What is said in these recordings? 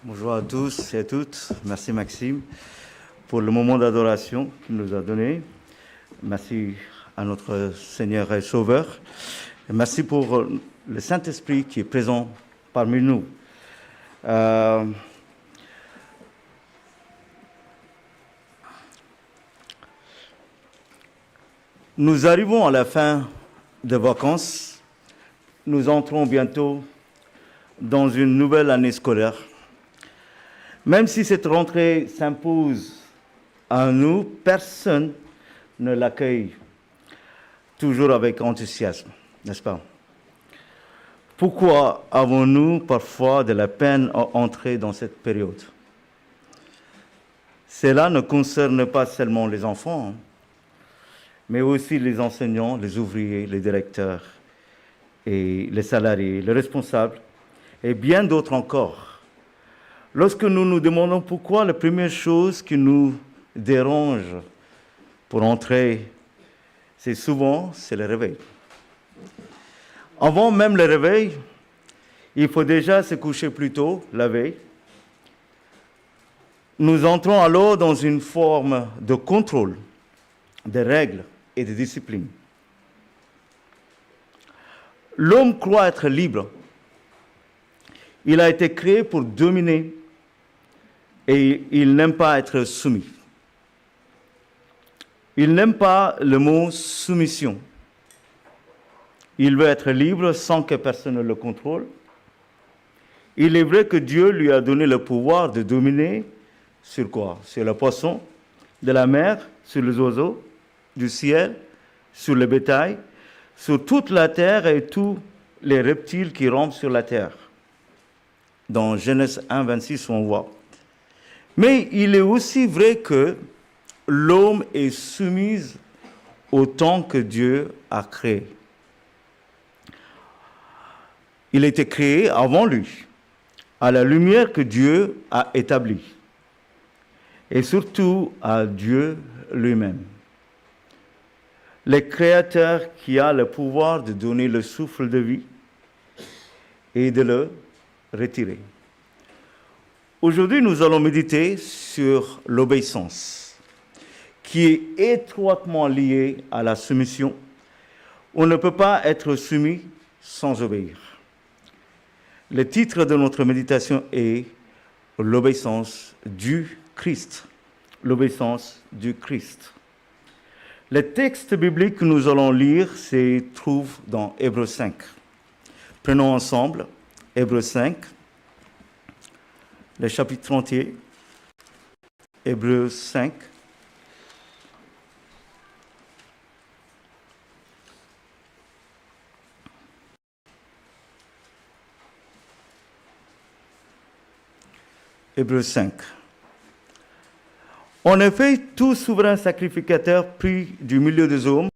Bonjour à tous et à toutes. Merci Maxime pour le moment d'adoration qu'il nous a donné. Merci à notre Seigneur et Sauveur. Et merci pour le Saint-Esprit qui est présent parmi nous. Nous arrivons à la fin des vacances. Nous entrons bientôt dans une nouvelle année scolaire. Même si cette rentrée s'impose à nous, personne ne l'accueille toujours avec enthousiasme, n'est-ce pas? Pourquoi avons-nous parfois de la peine à entrer dans cette période? Cela ne concerne pas seulement les enfants, mais aussi les enseignants, les ouvriers, les directeurs et les salariés, les responsables et bien d'autres encore. Lorsque nous nous demandons pourquoi, la première chose qui nous dérange pour entrer, c'est le réveil. Avant même le réveil, il faut déjà se coucher plus tôt, la veille. Nous entrons alors dans une forme de contrôle, de règles et de discipline. L'homme croit être libre. Il a été créé pour dominer et il n'aime pas être soumis. Il n'aime pas le mot soumission. Il veut être libre sans que personne ne le contrôle. Il est vrai que Dieu lui a donné le pouvoir de dominer sur quoi? Sur le poisson de la mer, sur les oiseaux du ciel, sur le bétail, sur toute la terre et tous les reptiles qui rampent sur la terre. Dans Genèse 1, 26, on voit. Mais il est aussi vrai que l'homme est soumis au temps que Dieu a créé. Il a été créé avant lui, à la lumière que Dieu a établie, et surtout à Dieu lui-même. Le Créateur qui a le pouvoir de donner le souffle de vie et de le retirer. Aujourd'hui, nous allons méditer sur l'obéissance, qui est étroitement liée à la soumission. On ne peut pas être soumis sans obéir. Le titre de notre méditation est l'obéissance du Christ. L'obéissance du Christ. Le texte biblique que nous allons lire se trouve dans Hébreux 5. Prenons ensemble Hébreux 5, le chapitre entier, Hébreux 5. Hébreux 5. En effet, tout souverain sacrificateur pris du milieu des hommes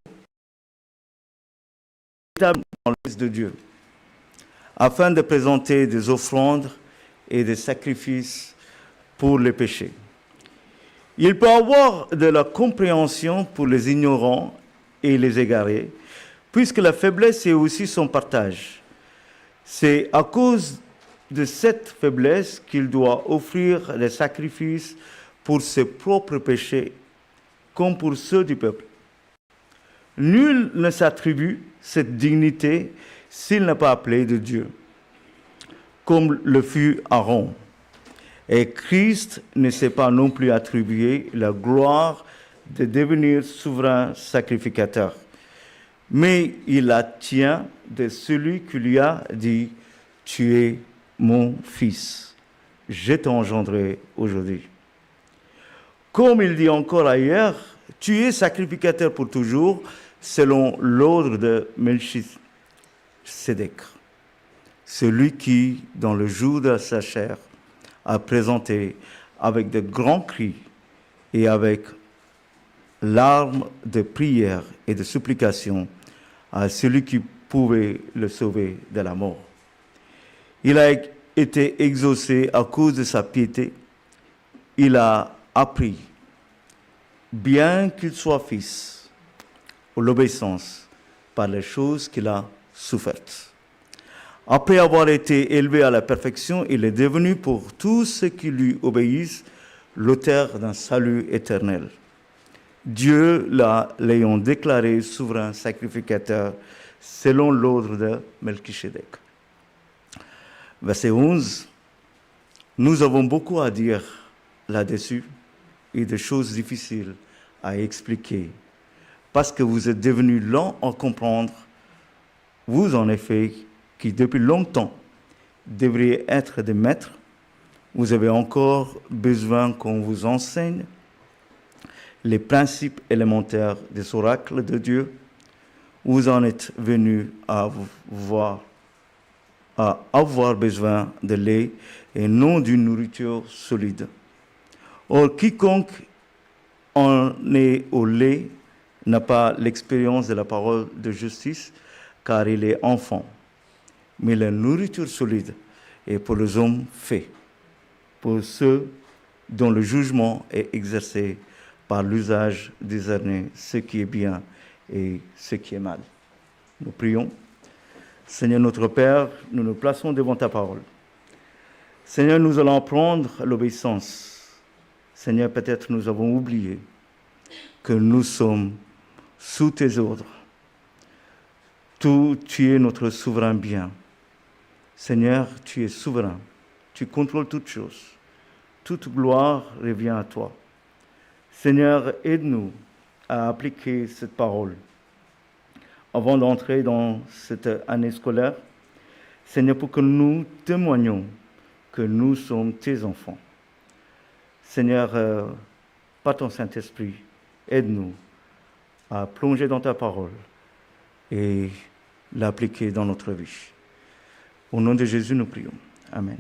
est établi dans l'Église de Dieu, afin de présenter des offrandes et des sacrifices pour les péchés. Il peut avoir de la compréhension pour les ignorants et les égarés, puisque la faiblesse est aussi son partage. C'est à cause de cette faiblesse qu'il doit offrir des sacrifices pour ses propres péchés, comme pour ceux du peuple. Nul ne s'attribue cette dignité s'il n'est pas appelé de Dieu, comme le fut Aaron. Et Christ ne s'est pas non plus attribué la gloire de devenir souverain sacrificateur, mais il la tient de celui qui lui a dit « Tu es mon fils, je t'ai engendré aujourd'hui ». Comme il dit encore ailleurs, « Tu es sacrificateur pour toujours, selon l'ordre de Melchisédek, celui qui, dans le jour de sa chair, a présenté avec de grands cris et avec larmes de prière et de supplication à celui qui pouvait le sauver de la mort. Il a été exaucé à cause de sa piété. Il a appris, bien qu'il soit fils, l'obéissance par les choses qu'il a souffertes. Après avoir été élevé à la perfection, il est devenu pour tous ceux qui lui obéissent l'auteur d'un salut éternel. Dieu l'ayant déclaré souverain sacrificateur selon l'ordre de Melchisedec. Verset 11. Nous avons beaucoup à dire là-dessus et des choses difficiles à expliquer parce que vous êtes devenus lents à comprendre, vous en effet, qui depuis longtemps devriez être des maîtres, vous avez encore besoin qu'on vous enseigne les principes élémentaires des oracles de Dieu. Vous en êtes venus à avoir besoin de lait et non d'une nourriture solide. Or, quiconque en est au lait n'a pas l'expérience de la parole de justice, car il est enfant. Mais la nourriture solide est pour les hommes faits, pour ceux dont le jugement est exercé par l'usage discerner ce qui est bien et ce qui est mal. Nous prions. Seigneur notre Père, nous nous plaçons devant ta parole. Seigneur, nous allons apprendre l'obéissance. Seigneur, peut-être nous avons oublié que nous sommes sous tes ordres. Tu es notre souverain bien. Seigneur, tu es souverain. Tu contrôles toutes choses. Toute gloire revient à toi. Seigneur, aide-nous à appliquer cette parole avant d'entrer dans cette année scolaire. Seigneur, pour que nous témoignions que nous sommes tes enfants. Seigneur, par ton Saint-Esprit, aide-nous à plonger dans ta parole et l'appliquer dans notre vie. Au nom de Jésus, nous prions. Amen.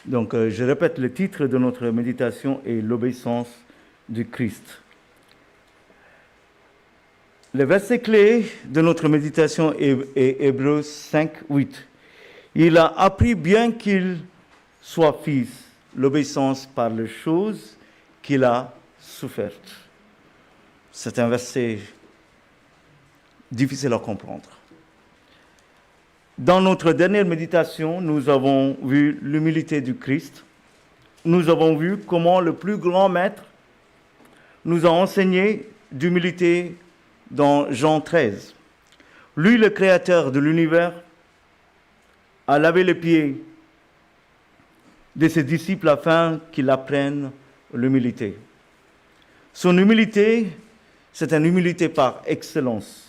Donc, je répète, le titre de notre méditation est l'obéissance du Christ. Le verset clé de notre méditation est Hébreux 5, 8. Il a appris bien qu'il soit fils, l'obéissance par les choses qu'il a souffertes. C'est un verset difficile à comprendre. Dans notre dernière méditation, nous avons vu l'humilité du Christ. Nous avons vu comment le plus grand maître nous a enseigné d'humilité dans Jean 13. Lui, le créateur de l'univers, a lavé les pieds de ses disciples afin qu'ils apprennent l'humilité. Son humilité, c'est une humilité par excellence.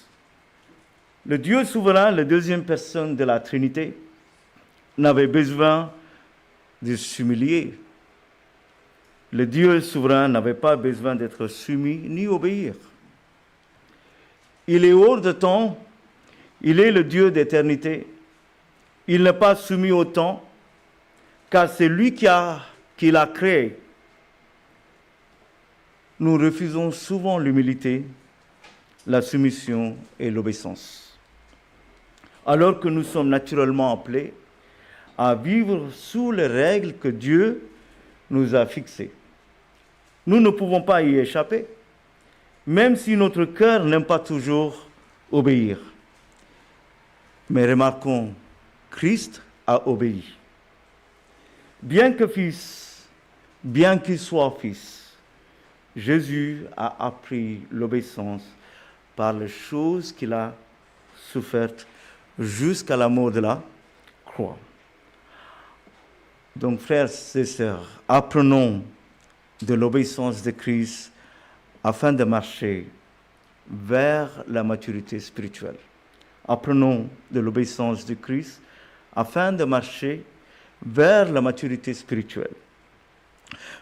Le Dieu souverain, la deuxième personne de la Trinité, n'avait besoin de s'humilier. Le Dieu souverain n'avait pas besoin d'être soumis ni obéir. Il est hors de temps, il est le Dieu d'éternité. Il n'est pas soumis au temps, car c'est lui qui l'a créé. Nous refusons souvent l'humilité, la soumission et l'obéissance. Alors que nous sommes naturellement appelés à vivre sous les règles que Dieu nous a fixées. Nous ne pouvons pas y échapper, même si notre cœur n'aime pas toujours obéir. Mais remarquons, Christ a obéi. Bien qu'il soit fils, Jésus a appris l'obéissance par les choses qu'il a souffertes jusqu'à la mort de la croix. Donc, frères et sœurs, apprenons de l'obéissance de Christ afin de marcher vers la maturité spirituelle. Apprenons de l'obéissance de Christ afin de marcher vers la maturité spirituelle.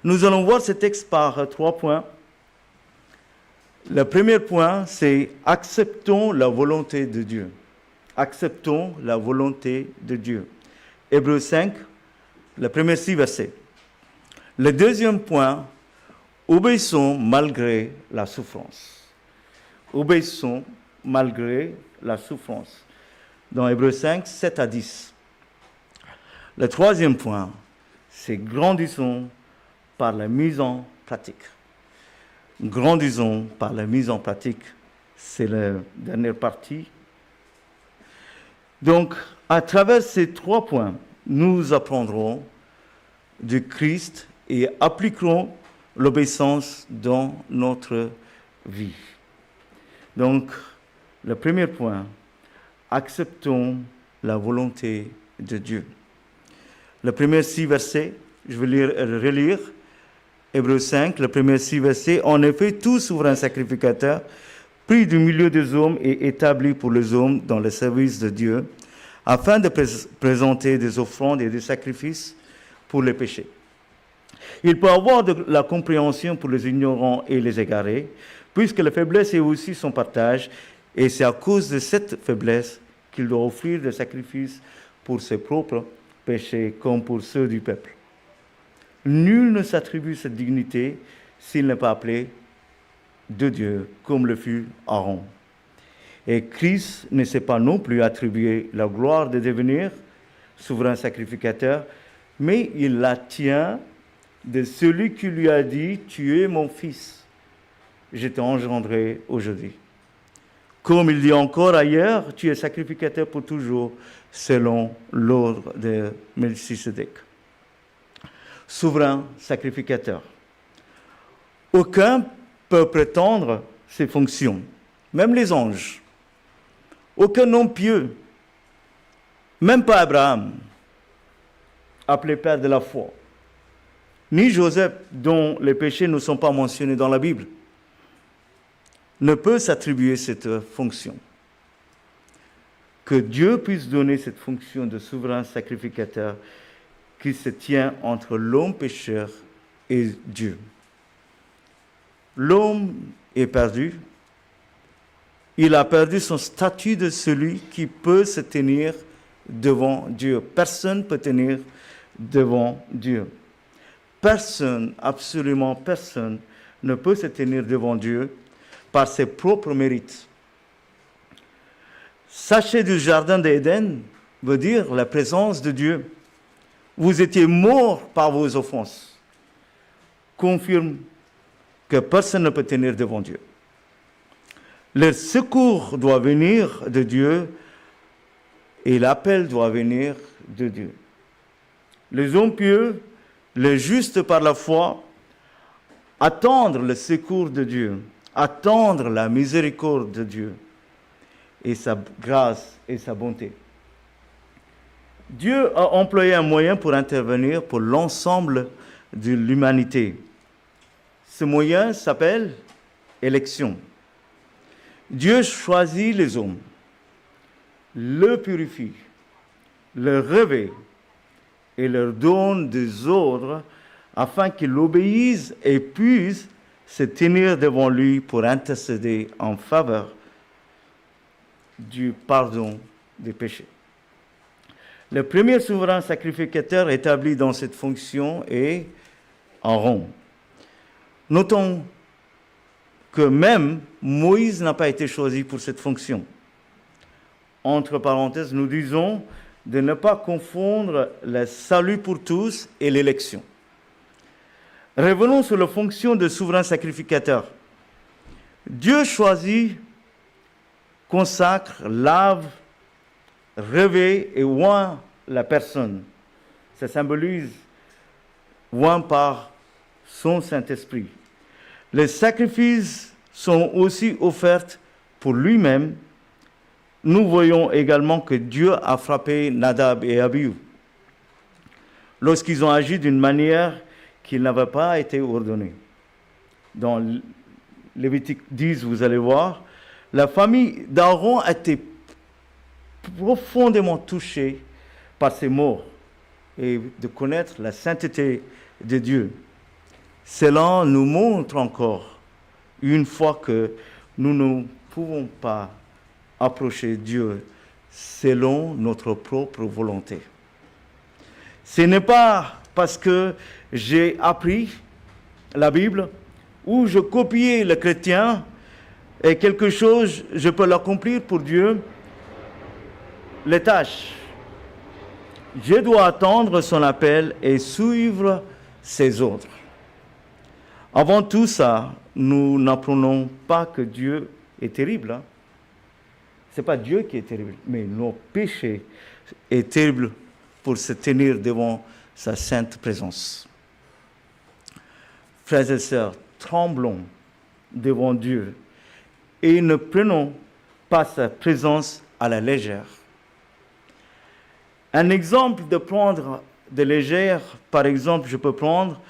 Nous allons voir ce texte par 3 points. Le premier point, c'est acceptons la volonté de Dieu. Acceptons la volonté de Dieu. Hébreux 5, le premier 6 versets. Le deuxième point, obéissons malgré la souffrance. Obéissons malgré la souffrance. Dans Hébreux 5, 7 à 10. Le troisième point, c'est grandissons par la mise en pratique. Grandissons par la mise en pratique c'est la dernière partie. Donc, à travers ces 3 points, nous apprendrons du Christ et appliquerons l'obéissance dans notre vie. Donc, le premier point, acceptons la volonté de Dieu. Le premier 6 versets, je vais relire, Hébreux 5, le premier 6 versets. En effet, tout souverain sacrificateur, pris du milieu des hommes et établi pour les hommes dans le service de Dieu, afin de présenter des offrandes et des sacrifices pour les péchés. Il peut avoir de la compréhension pour les ignorants et les égarés, puisque la faiblesse est aussi son partage, et c'est à cause de cette faiblesse qu'il doit offrir des sacrifices pour ses propres péchés comme pour ceux du peuple. Nul ne s'attribue cette dignité s'il n'est pas appelé de Dieu, comme le fut Aaron. Et Christ ne s'est pas non plus attribué la gloire de devenir souverain sacrificateur, mais il la tient de celui qui lui a dit « Tu es mon fils, je t'ai engendré aujourd'hui ». Comme il dit encore ailleurs, tu es sacrificateur pour toujours, selon l'ordre de Melchisédek. Souverain sacrificateur. Aucun peut prétendre ces fonctions, même les anges. Aucun homme pieux, même pas Abraham, appelé père de la foi, ni Joseph, dont les péchés ne sont pas mentionnés dans la Bible, ne peut s'attribuer cette fonction. Que Dieu puisse donner cette fonction de souverain sacrificateur qui se tient entre l'homme pécheur et Dieu. L'homme est perdu. Il a perdu son statut de celui qui peut se tenir devant Dieu. Personne ne peut tenir devant Dieu. Personne, absolument personne, ne peut se tenir devant Dieu par ses propres mérites. Sachez du jardin d'Éden veut dire la présence de Dieu. Vous étiez morts par vos offenses. Confirme que personne ne peut tenir devant Dieu. Le secours doit venir de Dieu et l'appel doit venir de Dieu. Les hommes pieux, les justes par la foi, attendent le secours de Dieu, attendent la miséricorde de Dieu et sa grâce et sa bonté. Dieu a employé un moyen pour intervenir pour l'ensemble de l'humanité. Ce moyen s'appelle élection. Dieu choisit les hommes, le purifie, le revêt et leur donne des ordres afin qu'ils obéissent et puissent se tenir devant lui pour intercéder en faveur du pardon des péchés. Le premier souverain sacrificateur établi dans cette fonction est Aaron. Notons que même Moïse n'a pas été choisi pour cette fonction. Entre parenthèses, nous disons de ne pas confondre le salut pour tous et l'élection. Revenons sur la fonction de souverain sacrificateur. Dieu choisit, consacre, lave, revêt et oint la personne. Ça symbolise oint par son Saint-Esprit. Les sacrifices sont aussi offerts pour lui-même. Nous voyons également que Dieu a frappé Nadab et Abihu lorsqu'ils ont agi d'une manière qui n'avait pas été ordonnée. Dans Lévitique 10, vous allez voir, la famille d'Aaron a été profondément touchée par ces morts et de connaître la sainteté de Dieu. Cela nous montre encore une fois que nous ne pouvons pas approcher Dieu selon notre propre volonté. Ce n'est pas parce que j'ai appris la Bible ou je copiais le chrétien et quelque chose, je peux l'accomplir pour Dieu, les tâches. Je dois attendre son appel et suivre ses ordres. Avant tout ça, nous n'apprenons pas que Dieu est terrible. Hein? Ce n'est pas Dieu qui est terrible, mais nos péchés est terrible pour se tenir devant sa sainte présence. Frères et sœurs, tremblons devant Dieu et ne prenons pas sa présence à la légère. Un exemple de prendre de légère, par exemple, je peux prendre,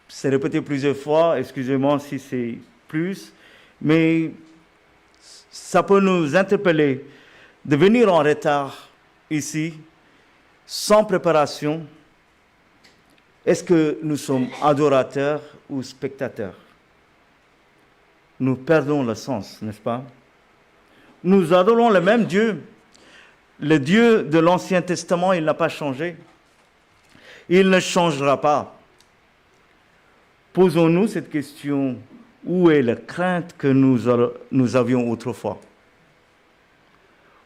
c'est répété plusieurs fois, excusez-moi si c'est plus, mais ça peut nous interpeller de venir en retard ici, sans préparation. Est-ce que nous sommes adorateurs ou spectateurs? Nous perdons le sens, n'est-ce pas? Nous adorons le même Dieu. Le Dieu de l'Ancien Testament, il n'a pas changé. Il ne changera pas. Posons-nous cette question, où est la crainte que nous avions autrefois?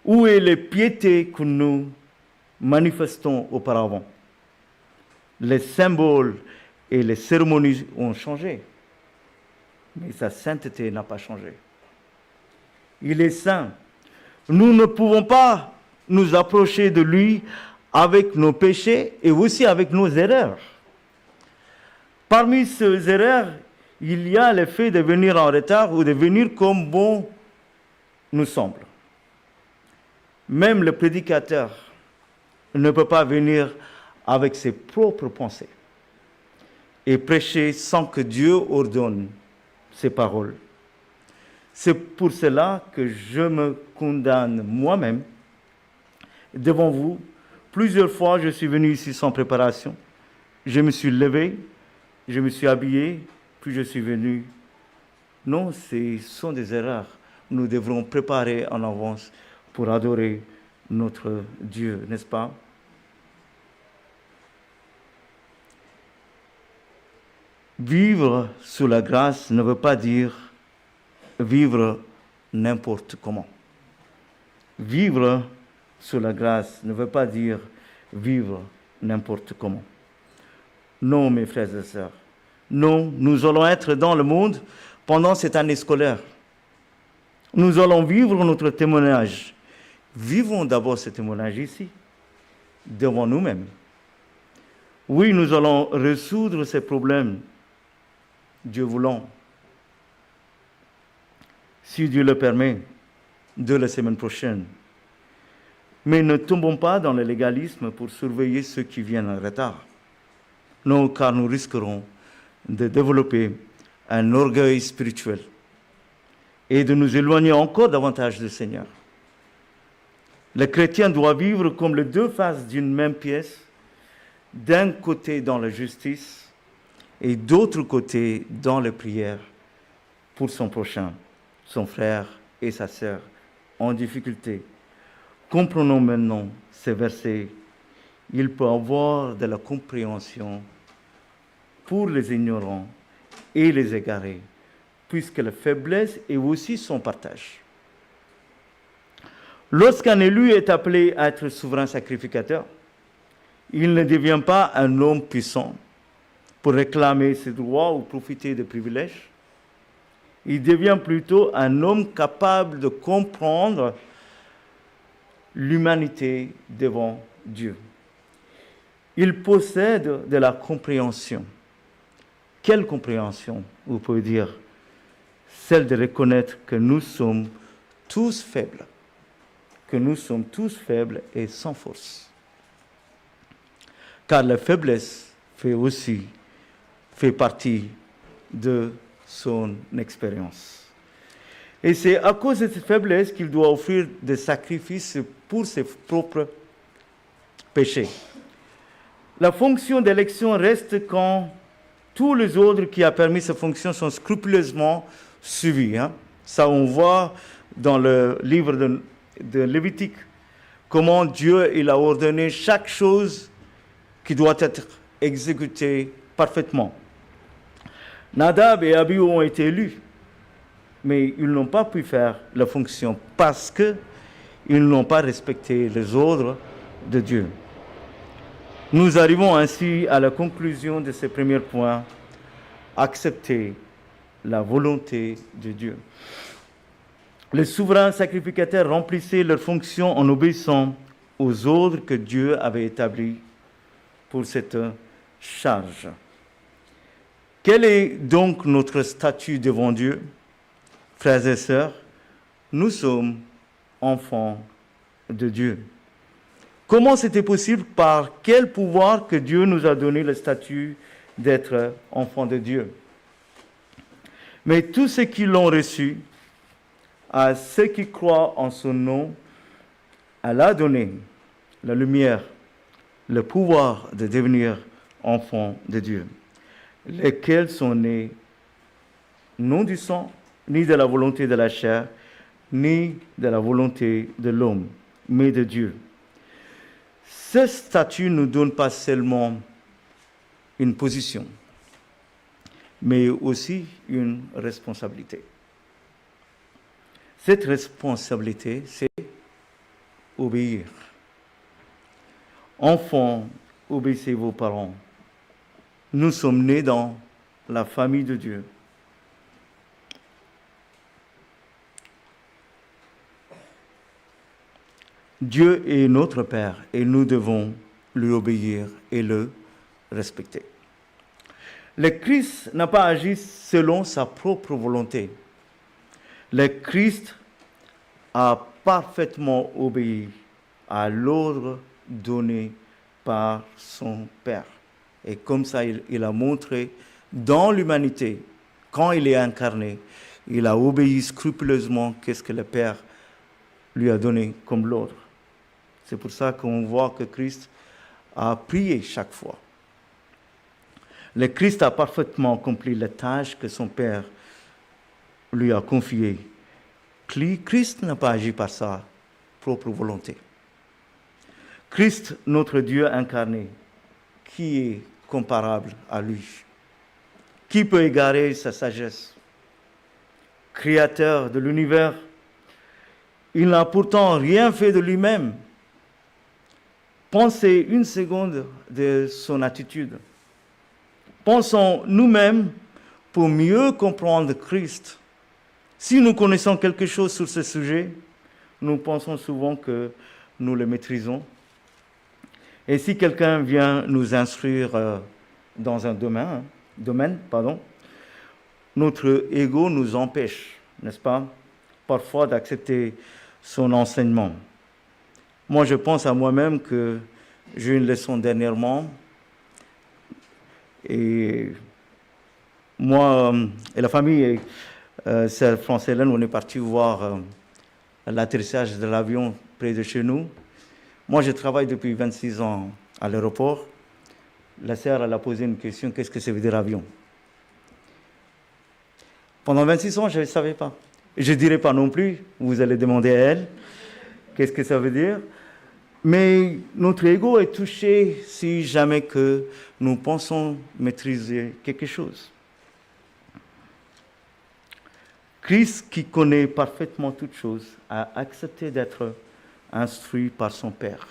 Où est la piété que nous manifestons auparavant? Les symboles et les cérémonies ont changé, mais sa sainteté n'a pas changé. Il est saint. Nous ne pouvons pas nous approcher de lui avec nos péchés et aussi avec nos erreurs. Parmi ces erreurs, il y a le fait de venir en retard ou de venir comme bon nous semble. Même le prédicateur ne peut pas venir avec ses propres pensées et prêcher sans que Dieu ordonne ses paroles. C'est pour cela que je me condamne moi-même devant vous. Plusieurs fois, je suis venu ici sans préparation. Je me suis levé, je me suis habillé, puis je suis venu. Non, ce sont des erreurs. Nous devrons préparer en avance pour adorer notre Dieu, n'est-ce pas? Vivre sous la grâce ne veut pas dire vivre n'importe comment. Vivre sous la grâce ne veut pas dire vivre n'importe comment. Non, mes frères et sœurs. Non, nous allons être dans le monde pendant cette année scolaire. Nous allons vivre notre témoignage. Vivons d'abord ce témoignage ici, devant nous-mêmes. Oui, nous allons résoudre ces problèmes, Dieu voulant, si Dieu le permet, de la semaine prochaine. Mais ne tombons pas dans le légalisme pour surveiller ceux qui viennent en retard. Non, car nous risquerons de développer un orgueil spirituel et de nous éloigner encore davantage du Seigneur. Le chrétien doit vivre comme les deux faces d'une même pièce, d'un côté dans la justice et d'autre côté dans les prières pour son prochain, son frère et sa sœur en difficulté. Comprenons maintenant ces versets. Il peut avoir de la compréhension pour les ignorants et les égarés, puisque la faiblesse est aussi son partage. Lorsqu'un élu est appelé à être souverain sacrificateur, il ne devient pas un homme puissant pour réclamer ses droits ou profiter des privilèges. Il devient plutôt un homme capable de comprendre l'humanité devant Dieu. Il possède de la compréhension. Quelle compréhension, vous pouvez dire? Celle de reconnaître que nous sommes tous faibles. Que nous sommes tous faibles et sans force. Car la faiblesse fait partie de son expérience. Et c'est à cause de cette faiblesse qu'il doit offrir des sacrifices pour ses propres péchés. La fonction d'élection reste quand tous les ordres qui ont permis cette fonction sont scrupuleusement suivis. Ça, on voit dans le livre de Lévitique comment Dieu il a ordonné chaque chose qui doit être exécutée parfaitement. Nadab et Abihu ont été élus, mais ils n'ont pas pu faire la fonction parce qu'ils n'ont pas respecté les ordres de Dieu. Nous arrivons ainsi à la conclusion de ce premier point. Accepter la volonté de Dieu. Les souverains sacrificateurs remplissaient leur fonction en obéissant aux ordres que Dieu avait établis pour cette charge. Quel est donc notre statut devant Dieu? Frères et sœurs, nous sommes enfants de Dieu. Comment c'était possible? Par quel pouvoir que Dieu nous a donné le statut d'être enfants de Dieu? Mais tous ceux qui l'ont reçu, à ceux qui croient en son nom, elle a donné la lumière, le pouvoir de devenir enfants de Dieu, lesquels sont nés non du sang, ni de la volonté de la chair, ni de la volonté de l'homme, mais de Dieu. Ce statut ne nous donne pas seulement une position, mais aussi une responsabilité. Cette responsabilité, c'est obéir. Enfants, obéissez vos parents. Nous sommes nés dans la famille de Dieu. Dieu est notre Père et nous devons lui obéir et le respecter. Le Christ n'a pas agi selon sa propre volonté. Le Christ a parfaitement obéi à l'ordre donné par son Père. Et comme ça, il a montré dans l'humanité, quand il est incarné, il a obéi scrupuleusement qu'est-ce que le Père lui a donné comme l'ordre. C'est pour ça qu'on voit que Christ a prié chaque fois. Le Christ a parfaitement accompli la tâche que son Père lui a confiée. Christ n'a pas agi par sa propre volonté. Christ, notre Dieu incarné, qui est comparable à lui? Qui peut égarer sa sagesse? Créateur de l'univers, il n'a pourtant rien fait de lui-même. Pensez une seconde de son attitude. Pensons nous-mêmes pour mieux comprendre Christ. Si nous connaissons quelque chose sur ce sujet, nous pensons souvent que nous le maîtrisons. Et si quelqu'un vient nous instruire dans un domaine, notre ego nous empêche, n'est-ce pas, parfois d'accepter son enseignement. Moi, je pense à moi-même que j'ai eu une leçon dernièrement. Et moi et la famille, sœur France-Hélène, on est parti voir l'atterrissage de l'avion près de chez nous. Moi, je travaille depuis 26 ans à l'aéroport. La sœur, elle a posé une question, qu'est-ce que ça veut dire avion? Pendant 26 ans, je ne savais pas. Je ne dirai pas non plus, vous allez demander à elle, qu'est-ce que ça veut dire? Mais notre ego est touché si jamais que nous pensons maîtriser quelque chose. Christ, qui connaît parfaitement toutes choses, a accepté d'être instruit par son Père.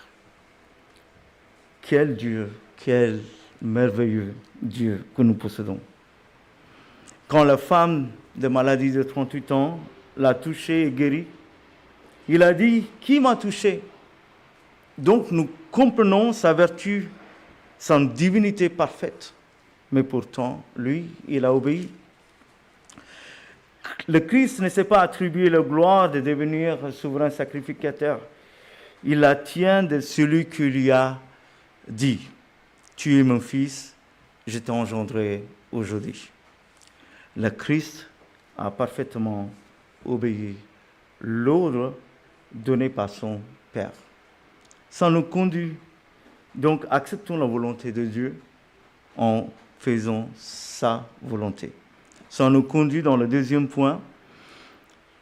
Quel Dieu, quel merveilleux Dieu que nous possédons. Quand la femme de maladie de 38 ans l'a touché et guéri, il a dit, qui m'a touché? Donc nous comprenons sa vertu, sa divinité parfaite. Mais pourtant, lui, il a obéi. Le Christ ne s'est pas attribué la gloire de devenir souverain sacrificateur. Il la tient de celui qui lui a dit, « Tu es mon fils, je t'ai engendré aujourd'hui. » Le Christ a parfaitement obéi l'ordre donné par son Père. Ça nous conduit. Donc, acceptons la volonté de Dieu en faisant sa volonté. Ça nous conduit dans le deuxième point.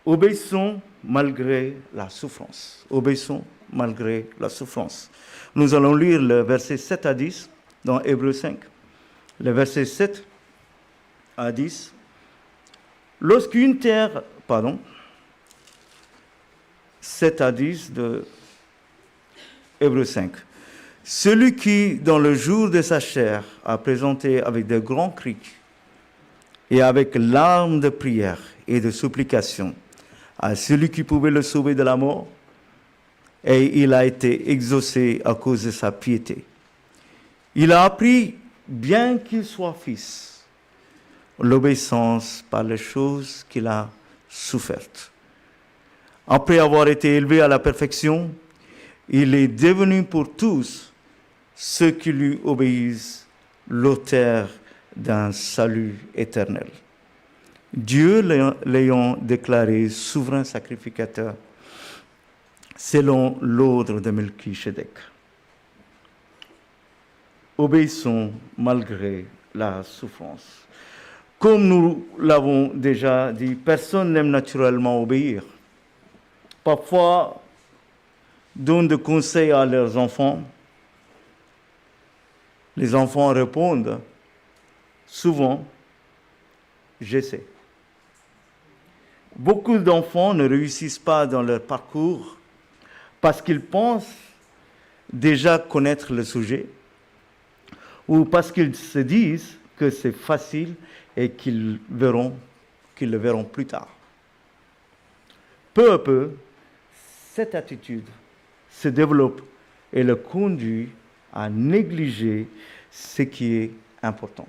Obéissons malgré la souffrance. Obéissons malgré la souffrance. Nous allons lire le verset 7 à 10 dans Hébreux 5. Le verset 7 à 10. Lorsqu'une terre, 7 à 10 de Hébreux 5. Celui qui, dans le jour de sa chair, a présenté avec de grands cris et avec larmes de prière et de supplication à celui qui pouvait le sauver de la mort, et il a été exaucé à cause de sa piété. Il a appris, bien qu'il soit fils, l'obéissance par les choses qu'il a souffertes. Après avoir été élevé à la perfection, il est devenu pour tous ceux qui lui obéissent l'auteur d'un salut éternel. Dieu l'ayant déclaré souverain sacrificateur selon l'ordre de Melchisédek. Obéissons malgré la souffrance. Comme nous l'avons déjà dit, personne n'aime naturellement obéir. Parfois, donnent des conseils à leurs enfants. Les enfants répondent souvent « je sais ». Beaucoup d'enfants ne réussissent pas dans leur parcours parce qu'ils pensent déjà connaître le sujet ou parce qu'ils se disent que c'est facile et qu'ils le verront plus tard. Peu à peu, cette attitude se développe et le conduit à négliger ce qui est important.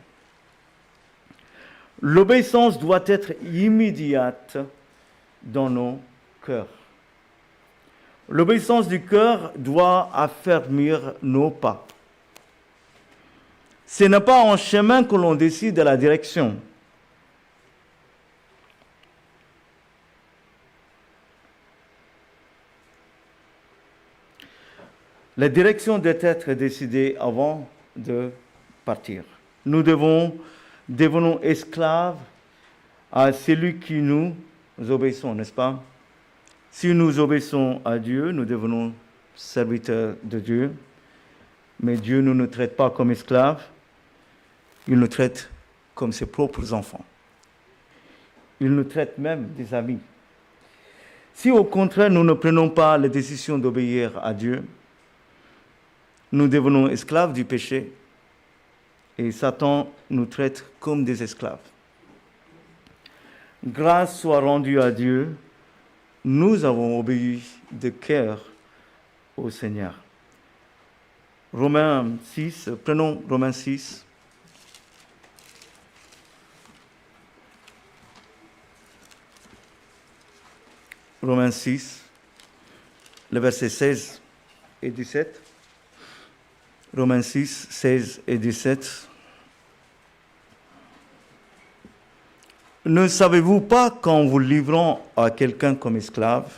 L'obéissance doit être immédiate dans nos cœurs. L'obéissance du cœur doit affermir nos pas. Ce n'est pas en chemin que l'on décide de la direction. La direction doit être décidée avant de partir. Nous devenons esclaves à celui qui nous obéissons, n'est-ce pas? Si nous obéissons à Dieu, nous devenons serviteurs de Dieu. Mais Dieu ne nous traite pas comme esclaves, il nous traite comme ses propres enfants. Il nous traite même des amis. Si au contraire nous ne prenons pas la décision d'obéir à Dieu, nous devenons esclaves du péché et Satan nous traite comme des esclaves. Grâce soit rendue à Dieu, nous avons obéi de cœur au Seigneur. Romains 6, prenons Romains 6. Romains 6, le verset 16 et 17. Romains 6, 16 et 17. Ne savez-vous pas qu'en vous livrant à quelqu'un comme esclave,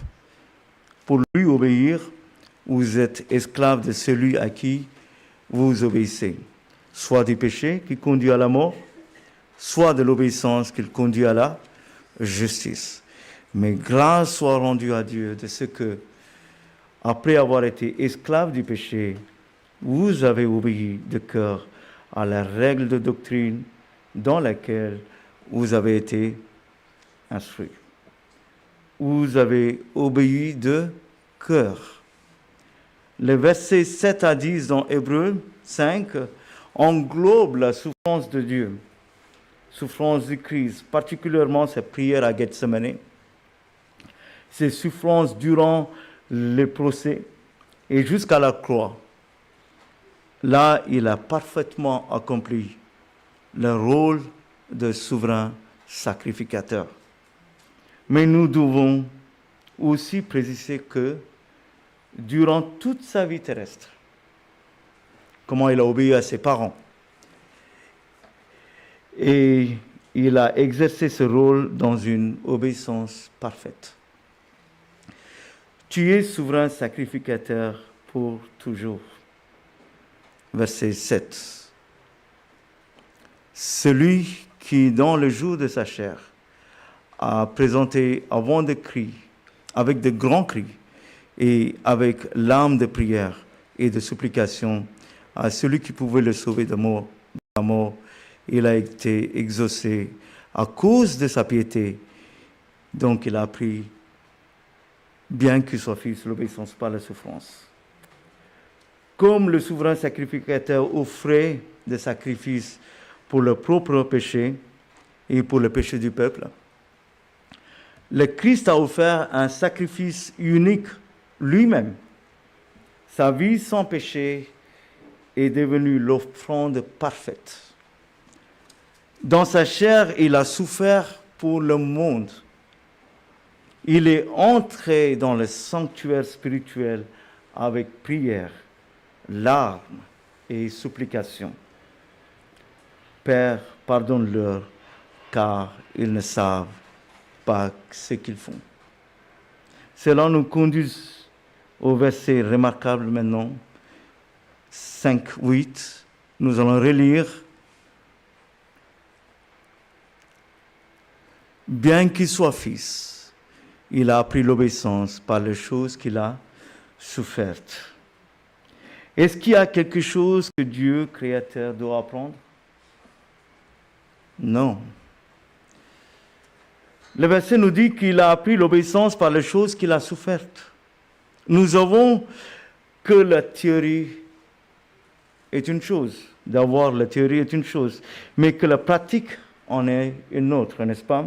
pour lui obéir, vous êtes esclave de celui à qui vous obéissez, soit du péché qui conduit à la mort, soit de l'obéissance qui conduit à la justice. Mais grâce soit rendue à Dieu de ce que, après avoir été esclave du péché, vous avez obéi de cœur à la règle de doctrine dans laquelle vous avez été instruit. Vous avez obéi de cœur. Les versets 7 à 10 dans Hébreux 5 englobent la souffrance de Dieu, souffrance du Christ, particulièrement sa prière à Gethsemane, ses souffrances durant les procès et jusqu'à la croix. Là, il a parfaitement accompli le rôle de souverain sacrificateur. Mais nous devons aussi préciser que durant toute sa vie terrestre, comment il a obéi à ses parents. Et il a exercé ce rôle dans une obéissance parfaite. Tu es souverain sacrificateur pour toujours. Verset 7. Celui qui, dans le jour de sa chair, a présenté avant de cris, avec de grands cris, et avec l'âme de prière et de supplication à celui qui pouvait le sauver de la mort, il a été exaucé à cause de sa piété. Donc il a appris, bien qu'il soit fils, l'obéissance par la souffrance. Comme le souverain sacrificateur offrait des sacrifices pour leur propre péché, et pour le péché du peuple. Le Christ a offert un sacrifice unique lui-même. Sa vie sans péché est devenue l'offrande parfaite. Dans sa chair, il a souffert pour le monde. Il est entré dans le sanctuaire spirituel avec prière, larmes et supplications. Père, pardonne-leur, car ils ne savent pas ce qu'ils font. Cela nous conduit au verset remarquable maintenant, 5, 8. Nous allons relire. Bien qu'il soit fils, il a appris l'obéissance par les choses qu'il a souffertes. Est-ce qu'il y a quelque chose que Dieu, créateur, doit apprendre? Non. Le verset nous dit qu'il a appris l'obéissance par les choses qu'il a souffertes. Nous avons que la théorie est une chose, d'avoir la théorie est une chose, mais que la pratique en est une autre, n'est-ce pas?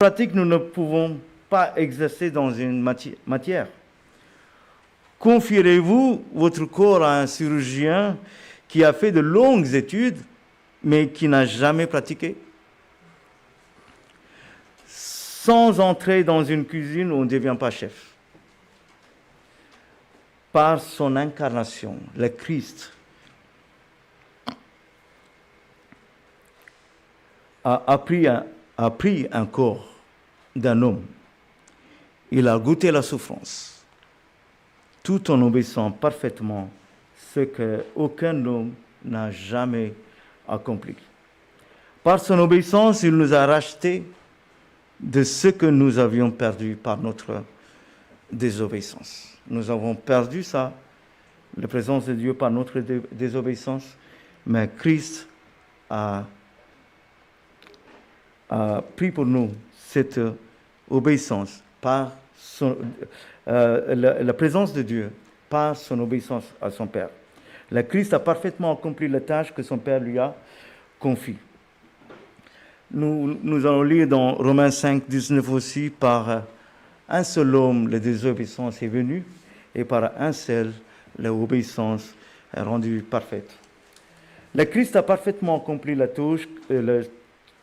La pratique, nous ne pouvons pas exercer dans une matière. Confierez-vous votre corps à un chirurgien qui a fait de longues études, mais qui n'a jamais pratiqué? Sans entrer dans une cuisine, on ne devient pas chef. Par son incarnation, le Christ a pris un corps d'un homme. Il a goûté la souffrance, tout en obéissant parfaitement ce qu'aucun homme n'a jamais accompli. Par son obéissance, il nous a rachetés de ce que nous avions perdu par notre désobéissance. Nous avons perdu ça, la présence de Dieu par notre désobéissance, mais Christ a pris pour nous cette obéissance par la présence de Dieu, par son obéissance à son Père. Le Christ a parfaitement accompli la tâche que son Père lui a confiée. Nous allons lire dans Romains 5, 19 aussi, par un seul homme, la désobéissance est venue, et par un seul, l'obéissance est rendue parfaite. Le Christ a parfaitement accompli la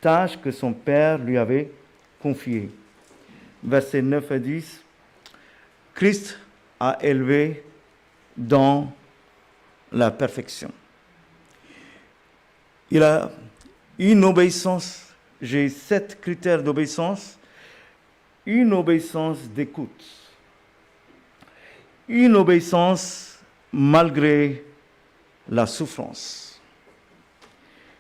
tâche que son Père lui avait confiée. Versets 9 à 10. Christ a élevé dans la perfection. Il a une obéissance. J'ai 7 critères d'obéissance. Une obéissance d'écoute. Une obéissance malgré la souffrance.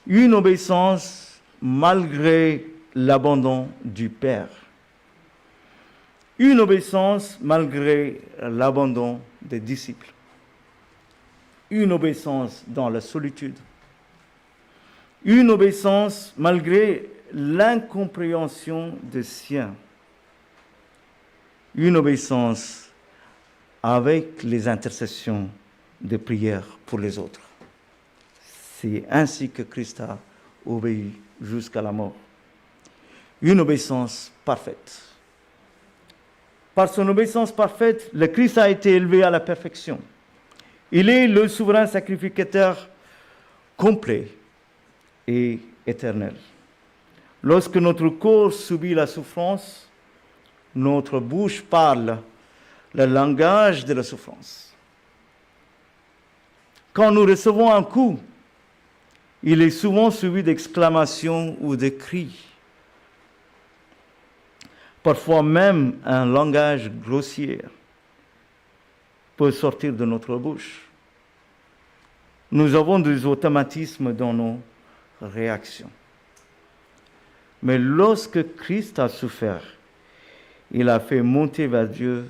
Une obéissance malgré l'abandon du Père. Une obéissance malgré l'abandon des disciples. Une obéissance dans la solitude. Une obéissance malgré l'incompréhension des siens. Une obéissance avec les intercessions de prière pour les autres. C'est ainsi que Christ a obéi jusqu'à la mort. Une obéissance parfaite. Par son obéissance parfaite, le Christ a été élevé à la perfection. Il est le souverain sacrificateur complet et éternel. Lorsque notre corps subit la souffrance, notre bouche parle le langage de la souffrance. Quand nous recevons un coup, il est souvent suivi d'exclamations ou de cris. Parfois même un langage grossier peut sortir de notre bouche. Nous avons des automatismes dans nos réactions. Mais lorsque Christ a souffert, il a fait monter vers Dieu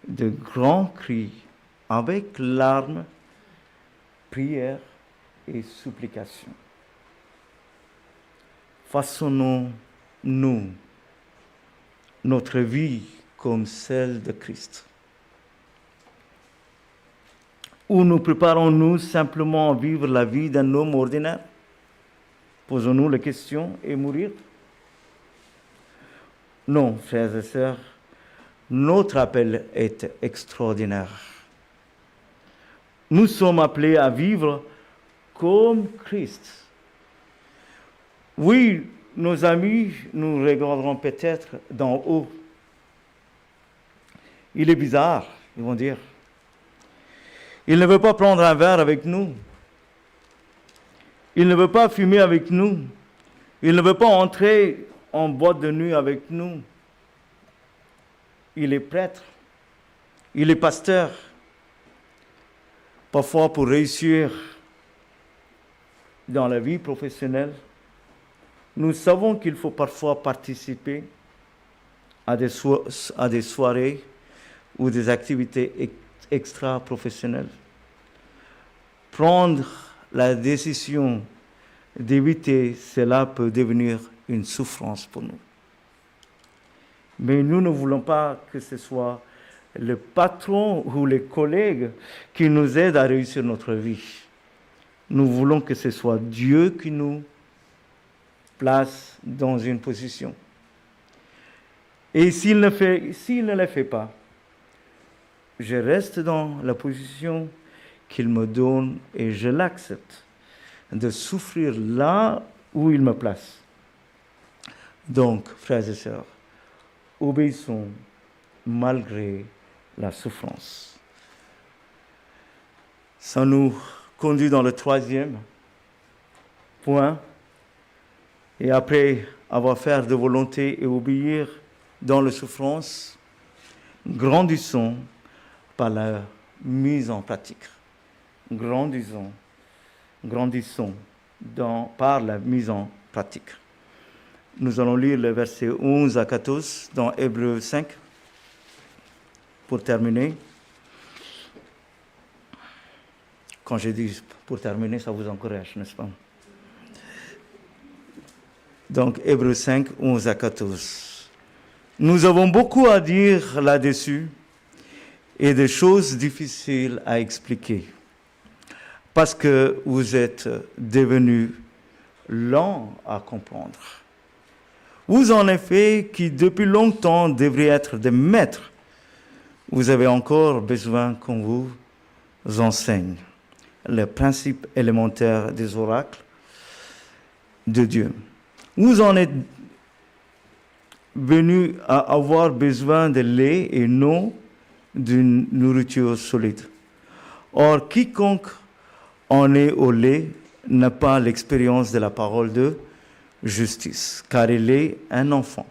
de grands cris avec larmes, prières et supplications. Façonnons-nous notre vie comme celle de Christ. Ou nous préparons-nous simplement à vivre la vie d'un homme ordinaire? Posons-nous la question et mourir? Non, frères et sœurs, notre appel est extraordinaire. Nous sommes appelés à vivre comme Christ. Oui, nos amis nous regarderont peut-être d'en haut. Il est bizarre, ils vont dire. Il ne veut pas prendre un verre avec nous. Il ne veut pas fumer avec nous. Il ne veut pas entrer en boîte de nuit avec nous. Il est prêtre. Il est pasteur. Parfois, pour réussir dans la vie professionnelle, nous savons qu'il faut parfois participer à des soirées ou des activités extra-professionnelles. Prendre la décision d'éviter cela peut devenir une souffrance pour nous. Mais nous ne voulons pas que ce soit le patron ou les collègues qui nous aident à réussir notre vie. Nous voulons que ce soit Dieu qui nous place dans une position. Et s'il ne le fait pas, je reste dans la position qu'il me donne et je l'accepte de souffrir là où il me place. Donc, frères et sœurs, obéissons malgré la souffrance. Ça nous conduit dans le troisième point. Et après avoir fait de volonté et obéir dans la souffrance, grandissons par la mise en pratique. Grandissons par la mise en pratique. Nous allons lire les versets 11 à 14 dans Hébreux 5 pour terminer. Quand je dis pour terminer, ça vous encourage, n'est-ce pas? Donc, Hébreux 5, 11 à 14. Nous avons beaucoup à dire là-dessus et des choses difficiles à expliquer parce que vous êtes devenus lents à comprendre. Vous, en effet, qui depuis longtemps devriez être des maîtres, vous avez encore besoin qu'on vous enseigne les principes élémentaires des oracles de Dieu. Vous en êtes venus à avoir besoin de lait et non d'une nourriture solide. Or, quiconque en est au lait n'a pas l'expérience de la parole de justice, car il est un enfant.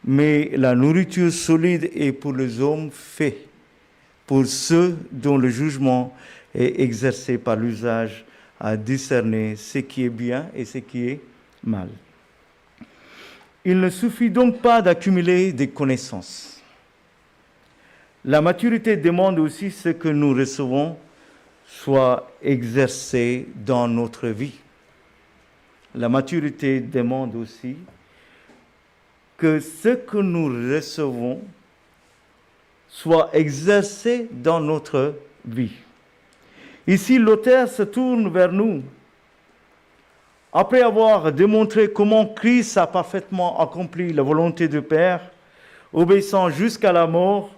Mais la nourriture solide est pour les hommes faits, pour ceux dont le jugement est exercé par l'usage à discerner ce qui est bien et ce qui est mal. Il ne suffit donc pas d'accumuler des connaissances. La maturité demande aussi ce que nous recevons soit exercé dans notre vie. La maturité demande aussi que ce que nous recevons soit exercé dans notre vie. Ici, l'auteur se tourne vers nous. Après avoir démontré comment Christ a parfaitement accompli la volonté du Père, obéissant jusqu'à la mort,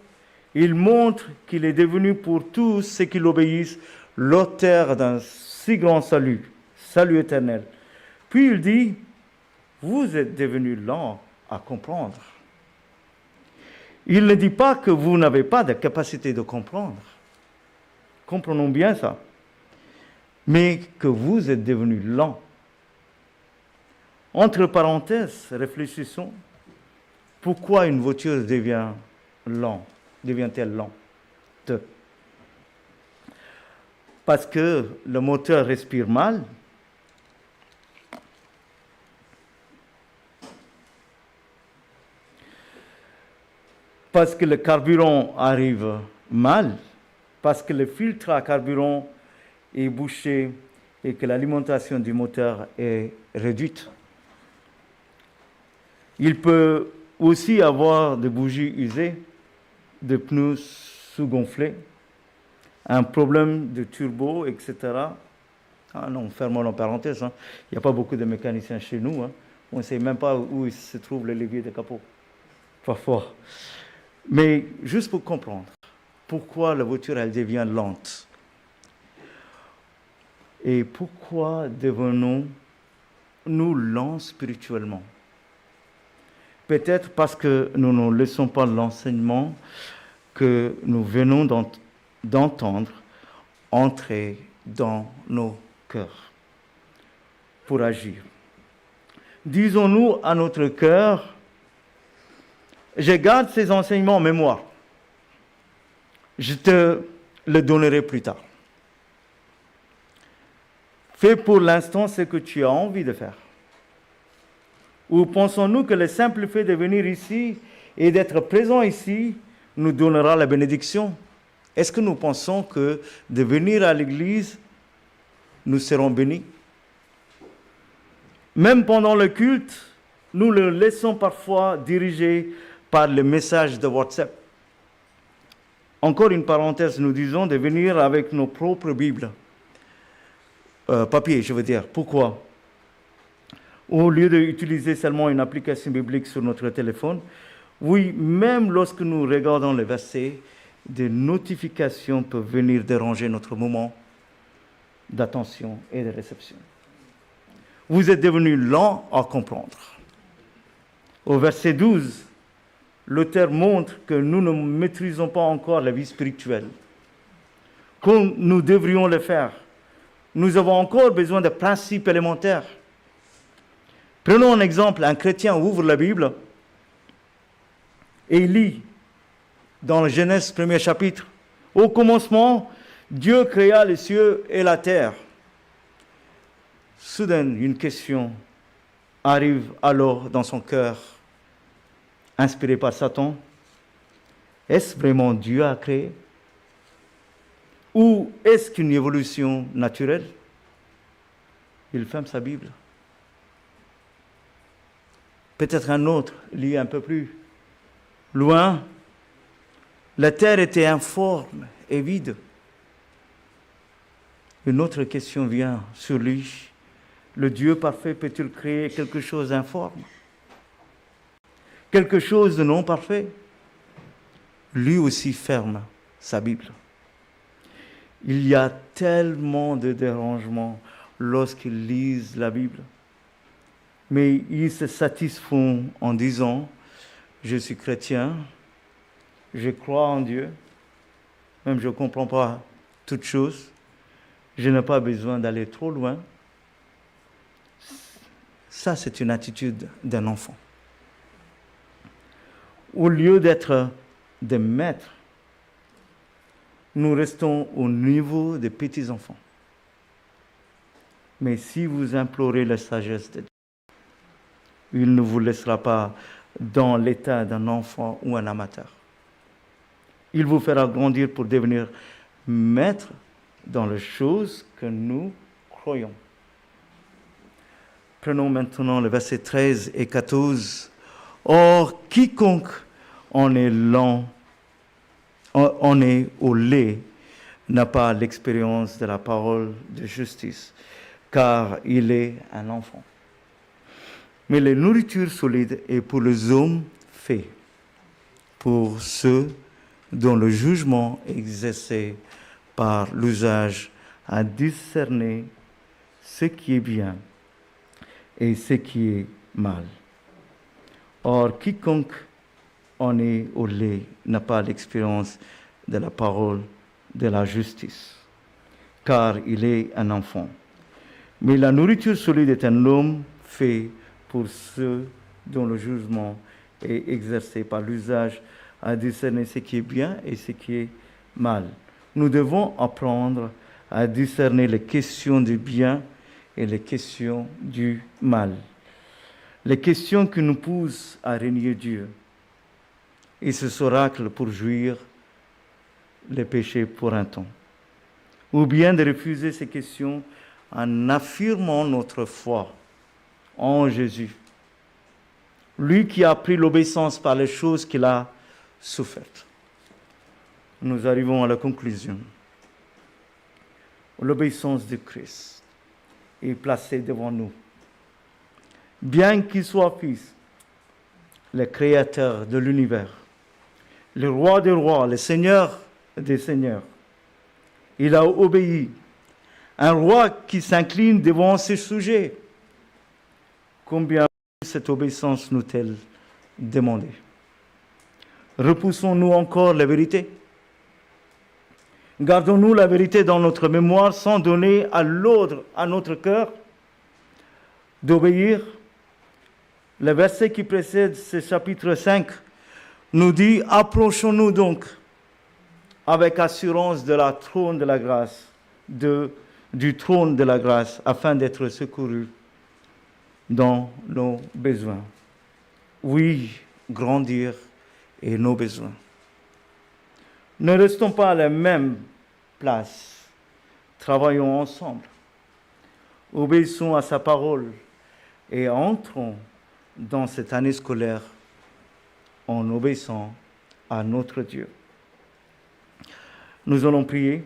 il montre qu'il est devenu pour tous ceux qui l'obéissent l'auteur d'un si grand salut éternel. Puis il dit, vous êtes devenus lents à comprendre. Il ne dit pas que vous n'avez pas de capacité de comprendre. Comprenons bien ça. Mais que vous êtes devenus lents. Entre parenthèses, réfléchissons. Pourquoi une voiture devient-elle lente? Parce que le moteur respire mal. Parce que le carburant arrive mal. Parce que le filtre à carburant est bouché et que l'alimentation du moteur est réduite. Il peut aussi avoir des bougies usées, des pneus sous-gonflés, un problème de turbo, etc. Ah non, fermons la parenthèse. Il n'y a pas beaucoup de mécaniciens chez nous. On ne sait même pas où se trouve le levier de capot. Parfois. Mais juste pour comprendre pourquoi la voiture, elle devient lente. Et pourquoi devenons-nous lents spirituellement? Peut-être parce que nous ne laissons pas l'enseignement que nous venons d'entendre entrer dans nos cœurs pour agir. Disons-nous à notre cœur, je garde ces enseignements en mémoire. Je te le donnerai plus tard. Fais pour l'instant ce que tu as envie de faire. Ou pensons-nous que le simple fait de venir ici et d'être présent ici nous donnera la bénédiction? Est-ce que nous pensons que de venir à l'église, nous serons bénis? Même pendant le culte, nous le laissons parfois diriger par le message de WhatsApp. Encore une parenthèse, nous disons de venir avec nos propres Bibles. Papier, je veux dire. Pourquoi? Au lieu d'utiliser seulement une application biblique sur notre téléphone, oui, même lorsque nous regardons les versets, des notifications peuvent venir déranger notre moment d'attention et de réception. Vous êtes devenus lents à comprendre. Au verset 12, l'auteur montre que nous ne maîtrisons pas encore la vie spirituelle, comme nous devrions le faire. Nous avons encore besoin de principes élémentaires. Prenons un exemple, un chrétien ouvre la Bible et il lit dans le Genèse 1er chapitre. Au commencement, Dieu créa les cieux et la terre. Soudain, une question arrive alors dans son cœur, inspirée par Satan. Est-ce vraiment Dieu à créer? Ou est-ce qu'une évolution naturelle? Il ferme sa Bible. Peut-être un autre lit un peu plus loin. La terre était informe et vide. Une autre question vient sur lui. Le Dieu parfait peut-il créer quelque chose d'informe? Quelque chose de non parfait? Lui aussi ferme sa Bible. Il y a tellement de dérangements lorsqu'ils lisent la Bible. Mais ils se satisfont en disant, je suis chrétien, je crois en Dieu, même je ne comprends pas toutes choses, je n'ai pas besoin d'aller trop loin. Ça, c'est une attitude d'un enfant. Au lieu d'être des maîtres, nous restons au niveau des petits-enfants. Mais si vous implorez la sagesse de Dieu, il ne vous laissera pas dans l'état d'un enfant ou un amateur. Il vous fera grandir pour devenir maître dans les choses que nous croyons. Prenons maintenant le verset 13 et 14. Or, quiconque en est lent, en est au lait, n'a pas l'expérience de la parole de justice, car il est un enfant. Mais la nourriture solide est pour les hommes faits, pour ceux dont le jugement est exercé par l'usage à discerner ce qui est bien et ce qui est mal. Or, quiconque en est au lait n'a pas l'expérience de la parole de la justice, car il est un enfant. Mais la nourriture solide est un homme fait pour ceux dont le jugement est exercé par l'usage à discerner ce qui est bien et ce qui est mal. Nous devons apprendre à discerner les questions du bien et les questions du mal. Les questions qui nous poussent à renier Dieu et ce oracle pour jouir les péchés pour un temps. Ou bien de refuser ces questions en affirmant notre foi en Jésus, lui qui a pris l'obéissance par les choses qu'il a souffertes. Nous arrivons à la conclusion. L'obéissance de Christ. est placé devant nous. Bien qu'il soit Fils, le Créateur de l'univers, le Roi des rois, le Seigneur des seigneurs, il a obéi. Un roi qui s'incline devant ses sujets. Combien cette obéissance nous-t-elle demandé? Repoussons-nous encore la vérité? Gardons-nous la vérité dans notre mémoire sans donner à l'ordre à notre cœur d'obéir? Le verset qui précède ce chapitre 5 nous dit « Approchons-nous donc avec assurance de la trône de la grâce, du trône de la grâce, afin d'être secourus dans nos besoins. » Oui, grandir et nos besoins. Ne restons pas à la même place. Travaillons ensemble. Obéissons à sa parole et entrons dans cette année scolaire en obéissant à notre Dieu. Nous allons prier.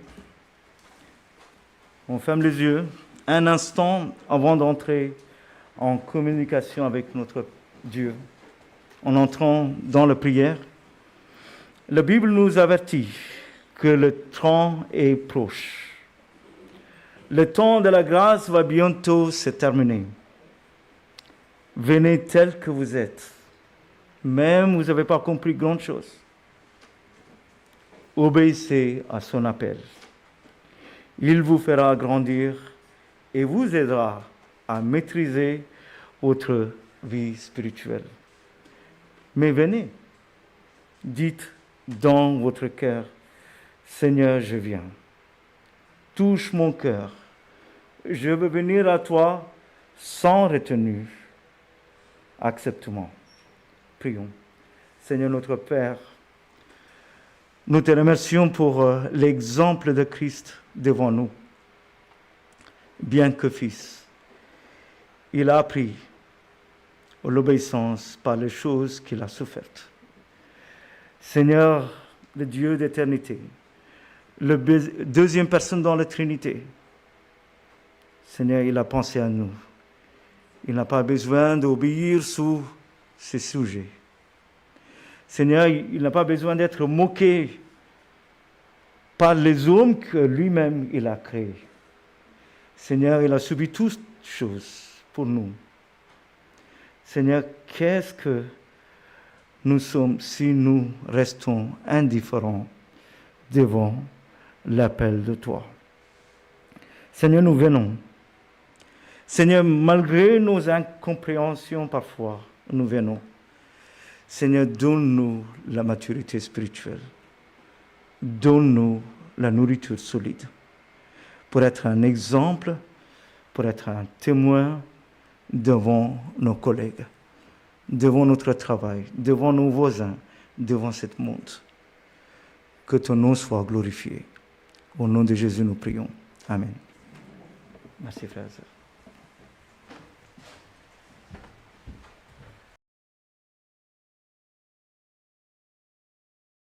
On ferme les yeux un instant avant d'entrer en communication avec notre Dieu. En entrant dans la prière, la Bible nous avertit que le temps est proche. Le temps de la grâce va bientôt se terminer. Venez tel que vous êtes. Même vous n'avez pas compris grand chose. Obéissez à son appel. Il vous fera grandir et vous aidera à maîtriser votre vie spirituelle. Mais venez, dites dans votre cœur, Seigneur, je viens. Touche mon cœur. Je veux venir à toi sans retenue. Accepte-moi. Prions. Seigneur notre Père, nous te remercions pour l'exemple de Christ devant nous. Bien que Fils, il a appris l'obéissance par les choses qu'il a souffertes. Seigneur, le Dieu d'éternité, la deuxième personne dans la Trinité, Seigneur, il a pensé à nous. Il n'a pas besoin d'obéir sous ces sujets. Seigneur, il n'a pas besoin d'être moqué par les hommes que lui-même il a créés. Seigneur, il a subi toutes choses pour nous. Seigneur, qu'est-ce que nous sommes si nous restons indifférents devant l'appel de toi? Seigneur, nous venons. Seigneur, malgré nos incompréhensions parfois, nous venons. Seigneur, donne-nous la maturité spirituelle. Donne-nous la nourriture solide pour être un exemple, pour être un témoin devant nos collègues, devant notre travail, devant nos voisins, devant ce monde. Que ton nom soit glorifié. Au nom de Jésus, nous prions. Amen. Merci, frères et sœurs.